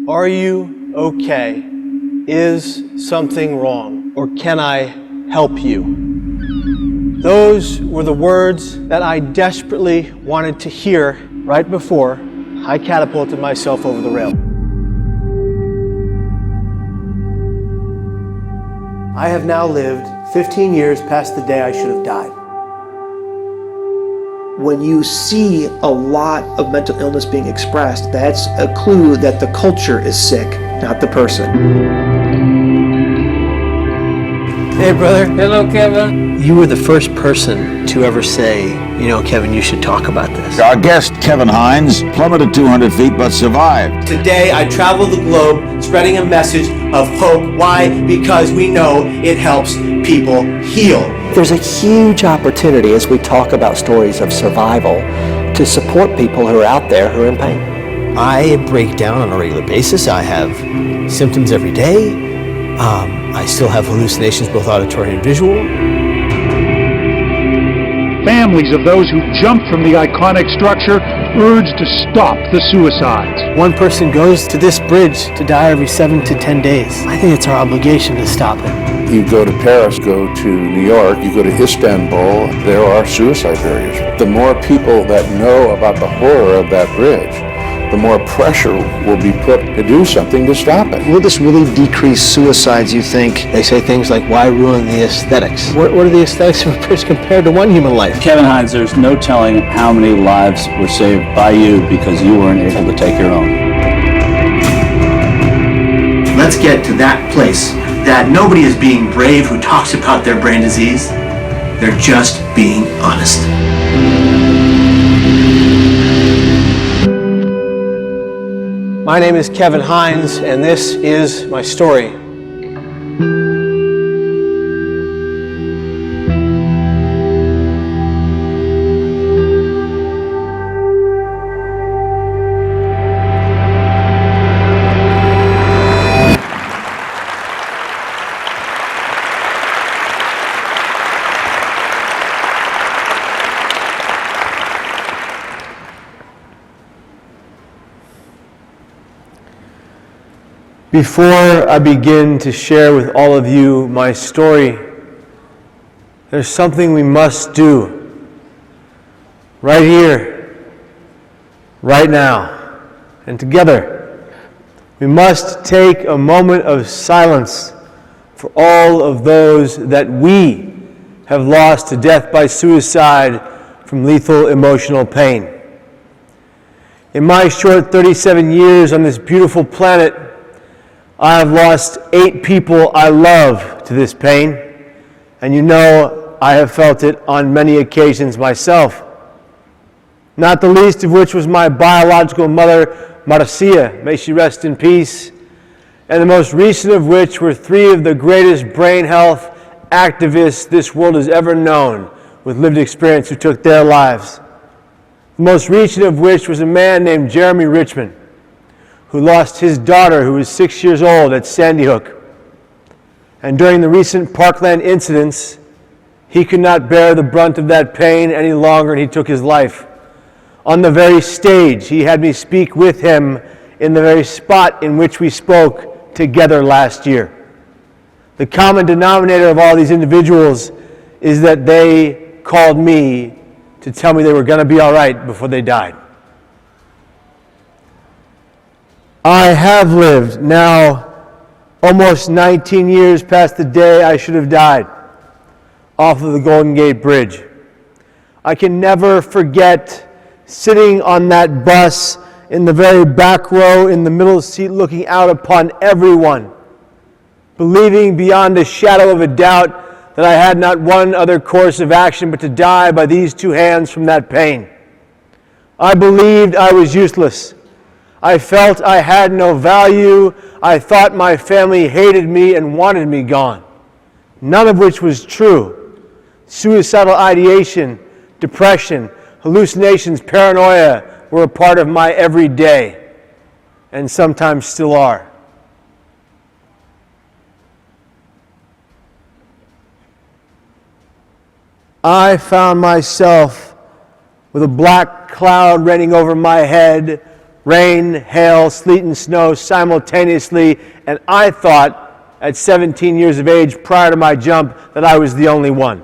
Are you okay? Is something wrong? Or can I help you? Those were the words that I desperately wanted to hear right before I catapulted myself over the rail. I have now lived 15 years past the day I should have died. When you see a lot of mental illness being expressed, that's a clue that the culture is sick, not the person. Hey, brother. Hello, Kevin. You were the first person to ever say, Kevin, you should talk about this. Our guest, Kevin Hines, plummeted 200 feet but survived. Today, I travel the globe spreading a message of hope. Why? Because we know it helps people heal. There's a huge opportunity as we talk about stories of survival to support people who are out there who are in pain. I break down on a regular basis. I have symptoms every day. I still have hallucinations, both auditory and visual. Families of those who jumped from the iconic structure urged to stop the suicides. One person goes to this bridge to die every 7 to 10 days. I think it's our obligation to stop it. You go to Paris, go to New York, you go to Istanbul, there are suicide barriers. The more people that know about the horror of that bridge, the more pressure will be put to do something to stop it. Will this really decrease suicides, you think? They say things like, why ruin the aesthetics? What are the aesthetics of a bridge compared to one human life? Kevin Hines, there's no telling how many lives were saved by you because you weren't able to take your own. Let's get to that place that nobody is being brave who talks about their brain disease. They're just being honest. My name is Kevin Hines, and this is my story. Before I begin to share with all of you my story, there's something we must do right here, right now, and together. We must take a moment of silence for all of those that we have lost to death by suicide from lethal emotional pain. In my short 37 years on this beautiful planet, I have lost 8 people I love to this pain, and I have felt it on many occasions myself. Not the least of which was my biological mother, Marcia, may she rest in peace, and the most recent of which were 3 of the greatest brain health activists this world has ever known with lived experience who took their lives. The most recent of which was a man named Jeremy Richmond, who lost his daughter, who was 6 years old, at Sandy Hook. And during the recent Parkland incidents, he could not bear the brunt of that pain any longer, and he took his life. On the very stage, he had me speak with him in the very spot in which we spoke together last year. The common denominator of all these individuals is that they called me to tell me they were going to be all right before they died. I have lived now almost 19 years past the day I should have died off of the Golden Gate Bridge. I can never forget sitting on that bus in the very back row in the middle seat looking out upon everyone, believing beyond a shadow of a doubt that I had not one other course of action but to die by these 2 hands from that pain. I believed I was useless. I felt I had no value. I thought my family hated me and wanted me gone. None of which was true. Suicidal ideation, depression, hallucinations, paranoia were a part of my everyday, and sometimes still are. I found myself with a black cloud raining over my head, Rain, hail, sleet, and snow simultaneously, and I thought at 17 years of age prior to my jump that I was the only one.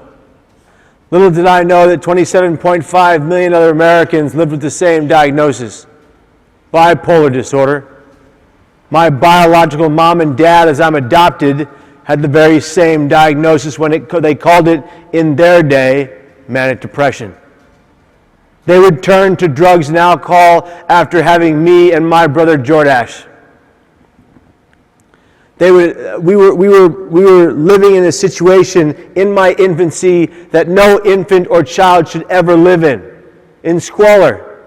Little did I know that 27.5 million other Americans lived with the same diagnosis, bipolar disorder. My biological mom and dad, as I'm adopted, had the very same diagnosis when they called it, in their day, manic depression. They would turn to drugs and alcohol after having me and my brother Jordash. We were living in a situation in my infancy that no infant or child should ever live in squalor,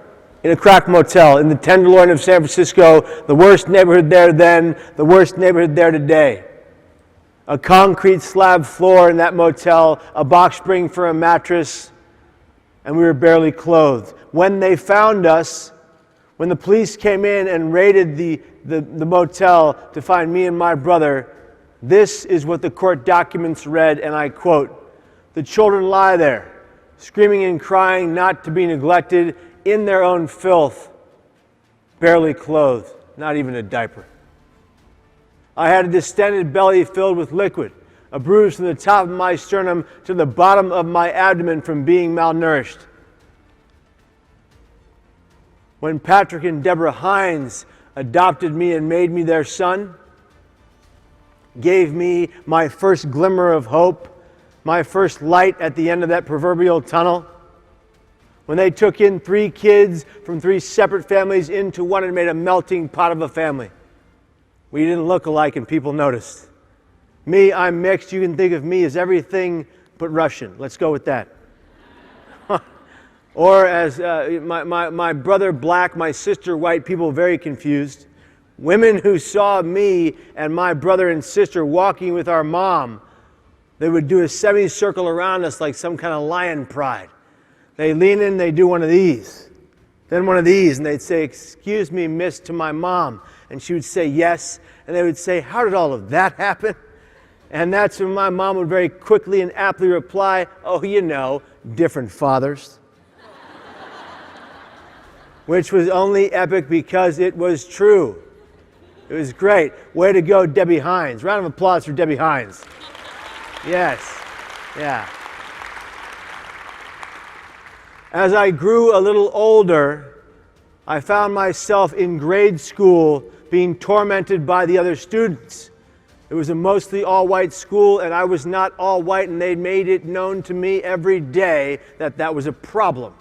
in a crack motel, in the Tenderloin of San Francisco, the worst neighborhood there then, the worst neighborhood there today. A concrete slab floor in that motel, a box spring for a mattress, and we were barely clothed. When they found us, when the police came in and raided the motel to find me and my brother, this is what the court documents read, and I quote, "The children lie there, screaming and crying not to be neglected, in their own filth, barely clothed, not even a diaper. I had a distended belly filled with liquid, a bruise from the top of my sternum to the bottom of my abdomen from being malnourished. When Patrick and Deborah Hines adopted me and made me their son, gave me my first glimmer of hope, my first light at the end of that proverbial tunnel, when they took in 3 kids from 3 separate families into one and made a melting pot of a family. We didn't look alike and people noticed. Me, I'm mixed. You can think of me as everything but Russian. Let's go with that. Or as my brother black, my sister white, people very confused. Women who saw me and my brother and sister walking with our mom, they would do a semicircle around us like some kind of lion pride. They lean in, they do one of these, then one of these, and they'd say, "Excuse me, miss," to my mom. And she would say, "Yes." And they would say, "How did all of that happen?" And that's when my mom would very quickly and aptly reply, "Oh, you know, different fathers." Which was only epic because it was true. It was great. Way to go, Debbie Hines. Round of applause for Debbie Hines. Yes. Yeah. As I grew a little older, I found myself in grade school being tormented by the other students. It was a mostly all-white school, and I was not all white, and they made it known to me every day that that was a problem.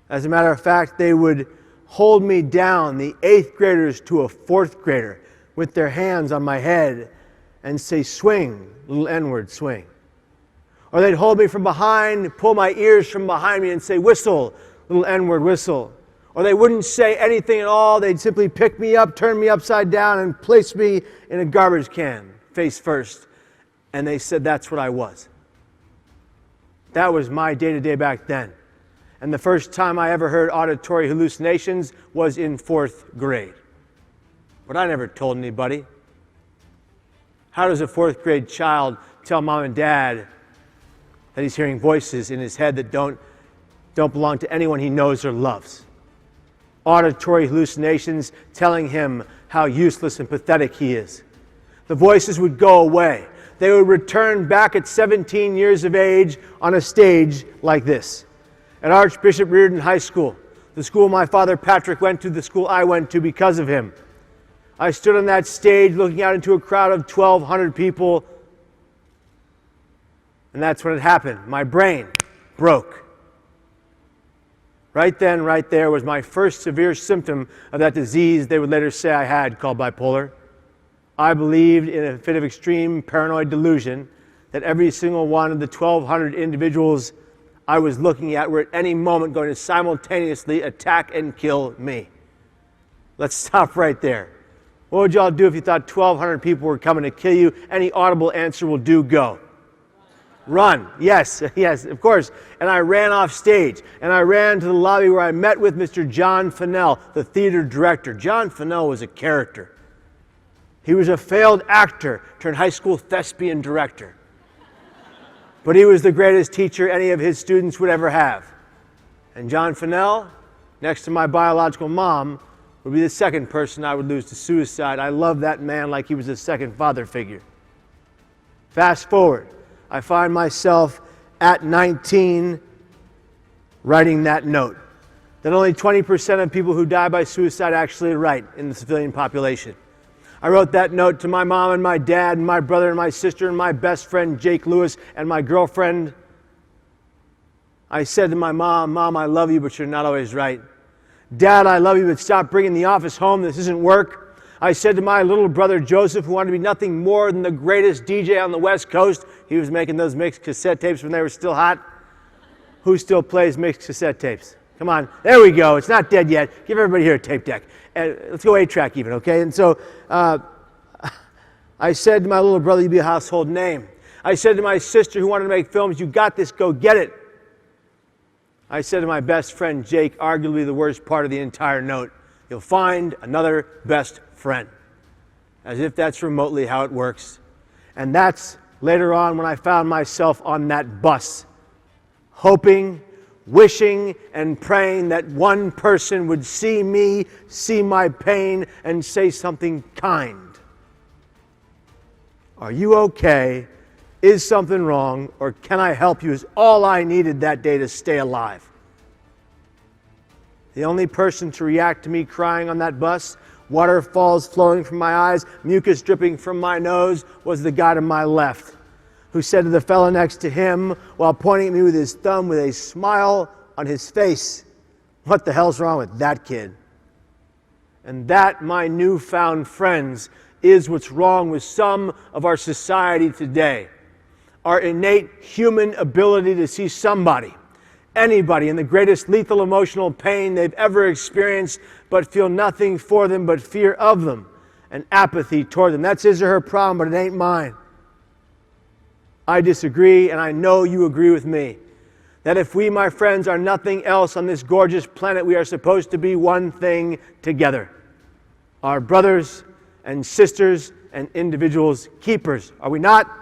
As a matter of fact, they would hold me down, the 8th graders to a 4th grader, with their hands on my head and say, "Swing, little N-word, swing." Or they'd hold me from behind, pull my ears from behind me and say, "Whistle, little N-word, whistle." Or they wouldn't say anything at all. They'd simply pick me up, turn me upside down, and place me in a garbage can, face first. And they said that's what I was. That was my day-to-day back then. And the first time I ever heard auditory hallucinations was in 4th grade. But I never told anybody. How does a 4th grade child tell mom and dad that he's hearing voices in his head that don't belong to anyone he knows or loves? Auditory hallucinations telling him how useless and pathetic he is. The voices would go away. They would return back at 17 years of age on a stage like this. At Archbishop Reardon High School, the school my father Patrick went to, the school I went to because of him. I stood on that stage looking out into a crowd of 1,200 people, and that's when it happened. My brain broke. Right then, right there, was my first severe symptom of that disease they would later say I had, called bipolar. I believed in a fit of extreme paranoid delusion that every single one of the 1,200 individuals I was looking at were at any moment going to simultaneously attack and kill me. Let's stop right there. What would y'all do if you thought 1,200 people were coming to kill you? Any audible answer will do, go. Run. Yes, yes, of course. And I ran off stage, and I ran to the lobby where I met with Mr. John Fennell, the theater director. John Fennell was a character. He was a failed actor turned high school thespian director. But he was the greatest teacher any of his students would ever have. And John Fennell next to my biological mom, would be the second person I would lose to suicide. I love that man like he was a second father figure. Fast forward, I find myself at 19 writing that note. That only 20% of people who die by suicide actually write in the civilian population. I wrote that note to my mom and my dad and my brother and my sister and my best friend Jake Lewis and my girlfriend. I said to my mom, "Mom, I love you, but you're not always right. Dad, I love you, but stop bringing the office home. This isn't work." I said to my little brother Joseph, who wanted to be nothing more than the greatest DJ on the West Coast. He was making those mixed cassette tapes when they were still hot. Who still plays mixed cassette tapes? Come on, there we go. It's not dead yet. Give everybody here a tape deck. And let's go 8-track even, okay? And so I said to my little brother, "You be a household name." I said to my sister who wanted to make films, "You got this, go get it." I said to my best friend Jake, arguably the worst part of the entire note, "You'll find another best friend." As if that's remotely how it works. And that's later on when I found myself on that bus, hoping, wishing, and praying that one person would see me, see my pain, and say something kind. "Are you okay? Is something wrong? Or can I help you?" is all I needed that day to stay alive. The only person to react to me crying on that bus, waterfalls flowing from my eyes, mucus dripping from my nose, was the guy to my left, who said to the fellow next to him, while pointing at me with his thumb with a smile on his face, "What the hell's wrong with that kid?" And that, my newfound friends, is what's wrong with some of our society today. Our innate human ability to see somebody, anybody, in the greatest lethal emotional pain they've ever experienced, but feel nothing for them but fear of them and apathy toward them. That's his or her problem, but it ain't mine. I disagree, and I know you agree with me, that if we, my friends, are nothing else on this gorgeous planet, we are supposed to be one thing together. Our brothers and sisters and individuals keepers. Are we not?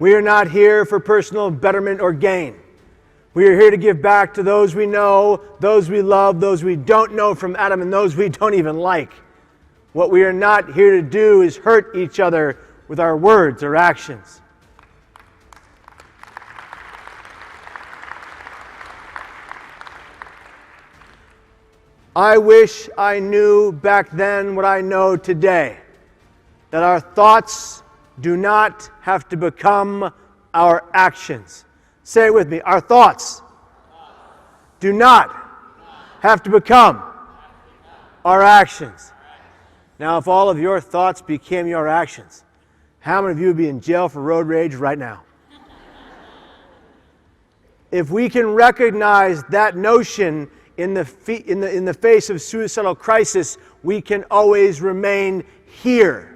We are not here for personal betterment or gain. We are here to give back to those we know, those we love, those we don't know from Adam, and those we don't even like. What we are not here to do is hurt each other with our words or actions. I wish I knew back then what I know today, that our thoughts do not have to become our actions. Say it with me. Our thoughts do not have to become our actions. Now, if all of your thoughts became your actions, how many of you would be in jail for road rage right now? If we can recognize that notion in the face of suicidal crisis, we can always remain here.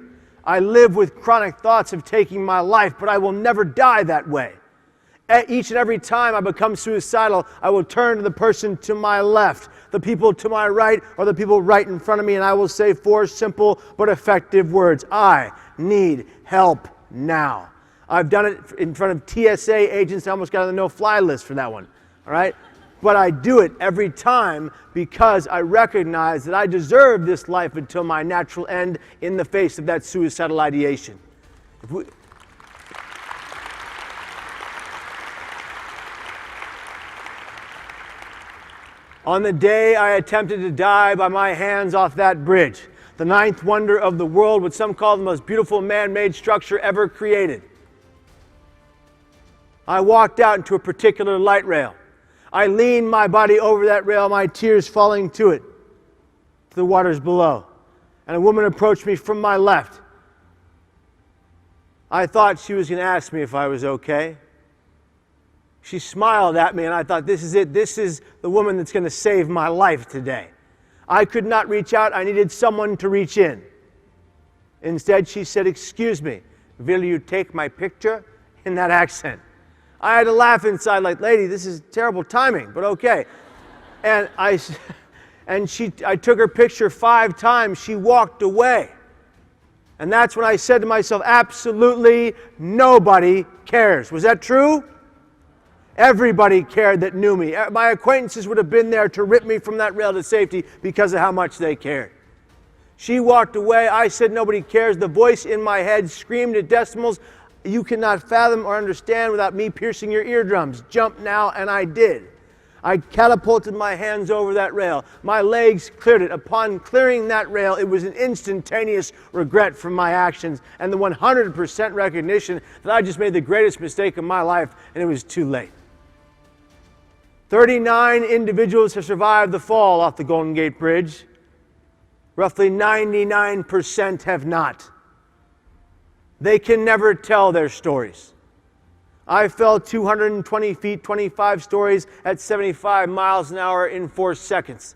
I live with chronic thoughts of taking my life, but I will never die that way. Each and every time I become suicidal, I will turn to the person to my left, the people to my right, or the people right in front of me, and I will say 4 simple but effective words. I need help now. I've done it in front of TSA agents. I almost got on the no-fly list for that one. All right? But I do it every time because I recognize that I deserve this life until my natural end in the face of that suicidal ideation. On the day I attempted to die by my hands off that bridge, the 9th wonder of the world, what some call the most beautiful man-made structure ever created, I walked out into a particular light rail. I leaned my body over that rail, my tears falling to it, to the waters below. And a woman approached me from my left. I thought she was going to ask me if I was okay. She smiled at me, and I thought, this is it. This is the woman that's going to save my life today. I could not reach out. I needed someone to reach in. Instead, she said, "Excuse me, will you take my picture?" in that accent. I had to laugh inside like, "Lady, this is terrible timing, but okay." And I took her picture 5 times. She walked away. And that's when I said to myself, absolutely nobody cares. Was that true? Everybody cared that knew me. My acquaintances would have been there to rip me from that rail to safety because of how much they cared. She walked away. I said, nobody cares. The voice in my head screamed at decimals you cannot fathom or understand without me piercing your eardrums. Jump now, and I did. I catapulted my hands over that rail. My legs cleared it. Upon clearing that rail, it was an instantaneous regret for my actions and the 100% recognition that I just made the greatest mistake of my life, and it was too late. 39 individuals have survived the fall off the Golden Gate Bridge. Roughly 99% have not. They can never tell their stories. I fell 220 feet, 25 stories at 75 miles an hour in 4 seconds.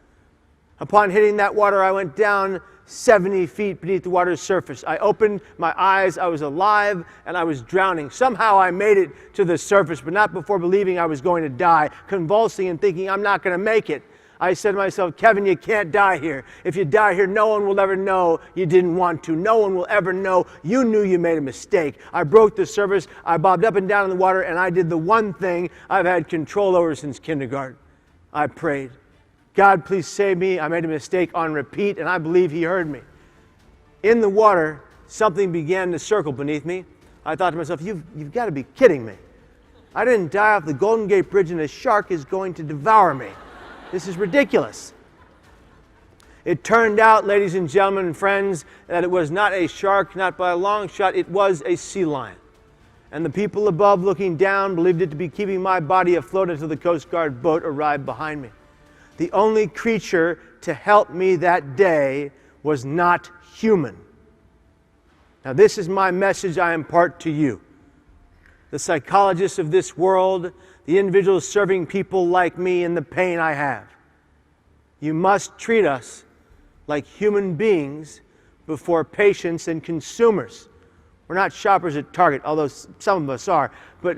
Upon hitting that water, I went down 70 feet beneath the water's surface. I opened my eyes, I was alive, and I was drowning. Somehow I made it to the surface, but not before believing I was going to die, convulsing and thinking I'm not going to make it. I said to myself, Kevin, you can't die here. If you die here, no one will ever know you didn't want to. No one will ever know you knew you made a mistake. I broke the surface, I bobbed up and down in the water, and I did the one thing I've had control over since kindergarten. I prayed. God, please save me. I made a mistake on repeat, and I believe He heard me. In the water, something began to circle beneath me. I thought to myself, you've got to be kidding me. I didn't die off the Golden Gate Bridge, and a shark is going to devour me. This is ridiculous. It turned out, ladies and gentlemen and friends, that it was not a shark, not by a long shot, it was a sea lion. And the people above looking down believed it to be keeping my body afloat until the Coast Guard boat arrived behind me. The only creature to help me that day was not human. Now this is my message I impart to you. The psychologists of this world, the individuals serving people like me and the pain I have. You must treat us like human beings before patients and consumers. We're not shoppers at Target, although some of us are, but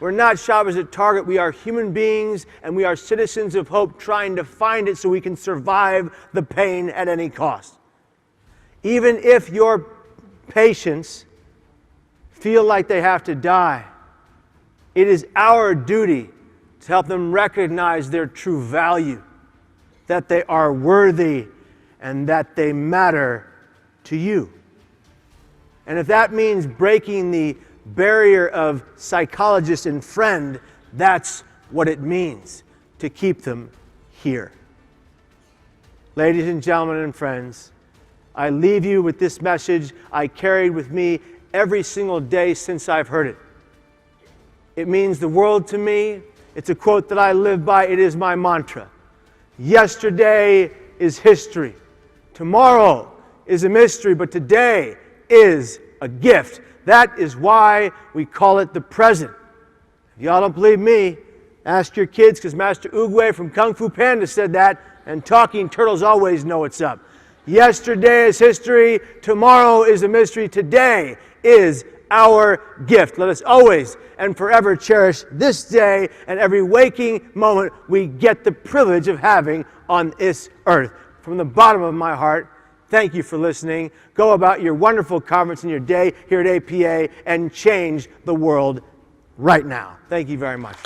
we're not shoppers at Target. We are human beings, and we are citizens of hope trying to find it so we can survive the pain at any cost. Even if your patients feel like they have to die, it is our duty to help them recognize their true value, that they are worthy and that they matter to you. And if that means breaking the barrier of psychologist and friend, that's what it means to keep them here. Ladies and gentlemen and friends, I leave you with this message I carried with me every single day since I've heard it. It means the world to me. It's a quote that I live by. It is my mantra. Yesterday is history. Tomorrow is a mystery, but today is a gift. That is why we call it the present. If y'all don't believe me, ask your kids, because Master Oogway from Kung Fu Panda said that, and talking turtles always know what's up. Yesterday is history. Tomorrow is a mystery. Today is our gift. Let us always and forever cherish this day and every waking moment we get the privilege of having on this earth. From the bottom of my heart, thank you for listening. Go about your wonderful conference and your day here at APA and change the world right now. Thank you very much.